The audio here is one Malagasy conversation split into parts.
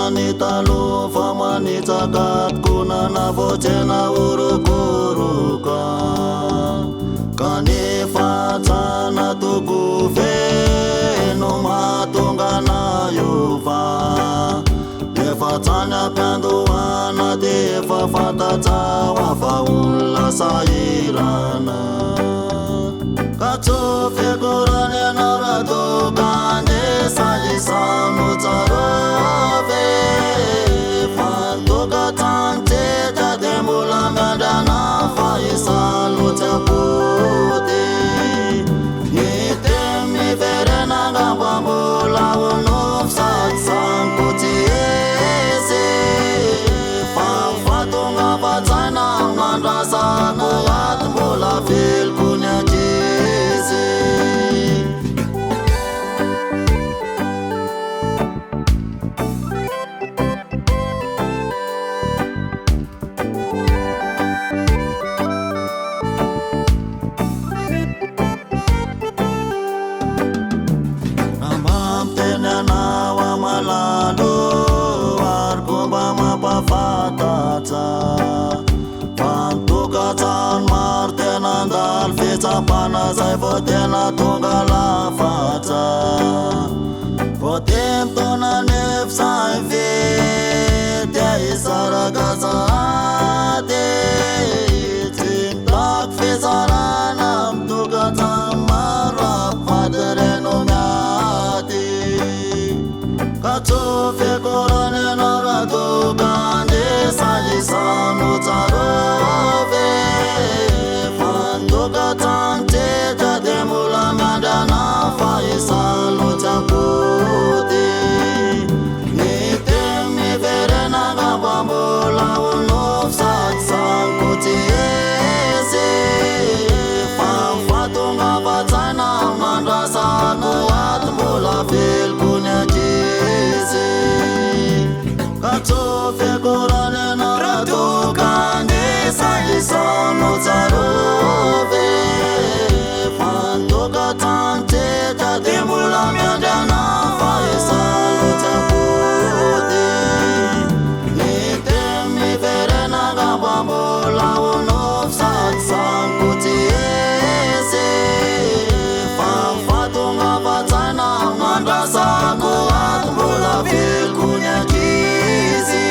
manitalo fa manitsakat kuna na voce na urukuruka kanefa tsana tukufeno matonga nayo fa efa tsana piandoana defa fatatsawa fa olona sahirana katsofiakorany anarato kandesa isano tsarove fantoka tsantseta de mbola miandrana fa isalo tsakoty itemi verena ngamba mbola onofo sady sankotsy ese fa fatonga fatsaina mandrasako aty mbola velokony ankizy Pana zay vao tena tonga lafatsa vao tempotona nefa zay vety ahisaraka sady tsy mitako fizarana mitokatrano maro ampivady reno miady ka tsofiakorany anao raha toka andesa isano tsarove tsantseta de mbola miandrana fa isalo tsakoty mitemi verena ngamba mbola onofo sady sankotsy ese fa fatonga fatsaina mandrasako aty mbola velokony ankizy ka tsofiakorany anao raha toka andesa isano tsarove tsantseta de mbola miandrana fa isalo tsakoty mitemi verena ngamba mbola onofo sady sankotsy ese fa fatonga fatsaina mandrasako aty mbola velokony ankizy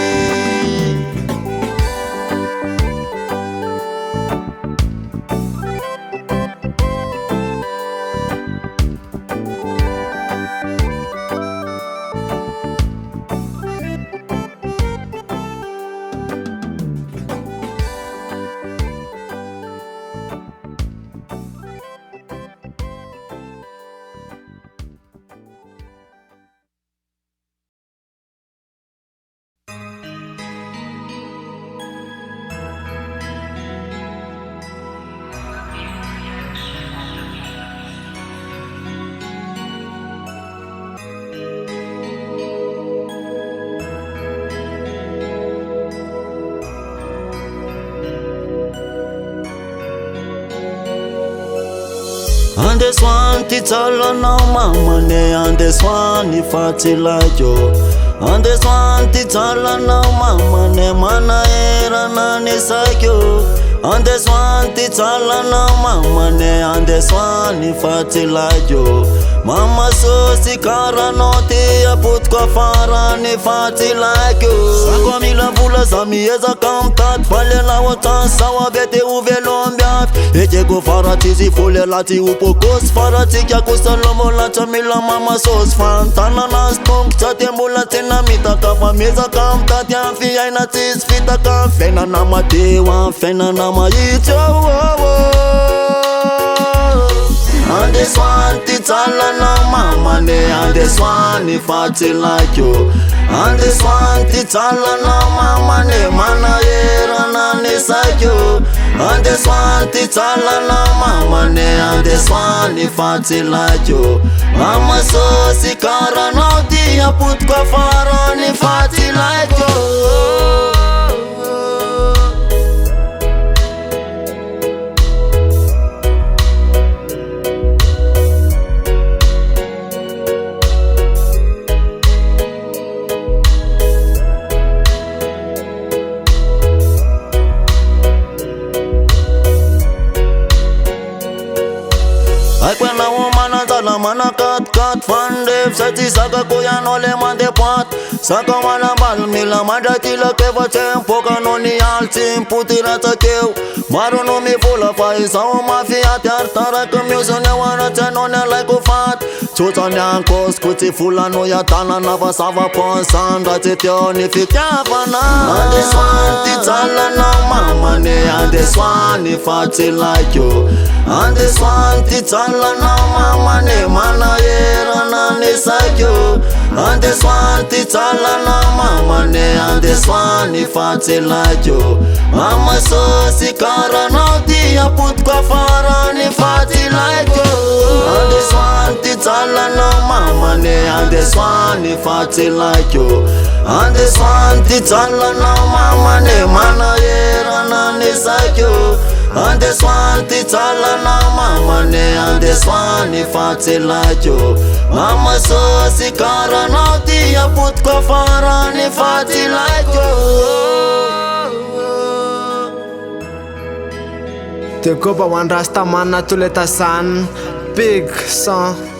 Andeswani tsalanao mamane andeswani fatsilajo andeswani tsalanao mamane manaherana nisakyo andeswani tsalanao mamane andeswani fatsilajo mama sosi karanoti apotko farani fatilakyo sako mila vula zamieza kamtat falela watan sawa bete uvelombiat ejego faratizi fulelati upokos farati kya kusalomo lacha mila mama sos fantana nastonk chatembula tena mitaka fameza kamtat yanfi aina tis fitaka fena namatewa fena namayityo andeswani tsalanao mamane andeswani fatilakyo andeswani tsalanao mamane manaherana nisakyo andeswani tsalanao mamane andeswani fatilakyo mama sosi karanao dia putko farani fatilakyo Hai până umana la mana cat Fandef să ți sacă cu ea nu le mai depart Sacă mana bal mi la mai datilă che facem poca non ni alții imputira să cheu Maru nu mi fulă fai sau mafia te-ar tara că mi-o să ne oară ce nu ne lai cu fat Ciuța ne-am cos cu ți fula nu ia tana nava sa va ponsan da ți te unificheava na Ande swanti țala na mama ne ande swani faci like you Ande swanti țala na mama ne mana era na ne sakyo Ande swanti țala na mama ne ande swani faci like you Mama so si cara na dia put kwa fara ni faci like you Ande swanti țala na mama ne ande swani faci like you Ande swanti țala na mama ne mana era na ne sakyo Ande swanti țala na mama ne ande swani faci like you Mama so si cara na dia put kwa fara ni faci like you Te copa one rasta man na tuleta san big song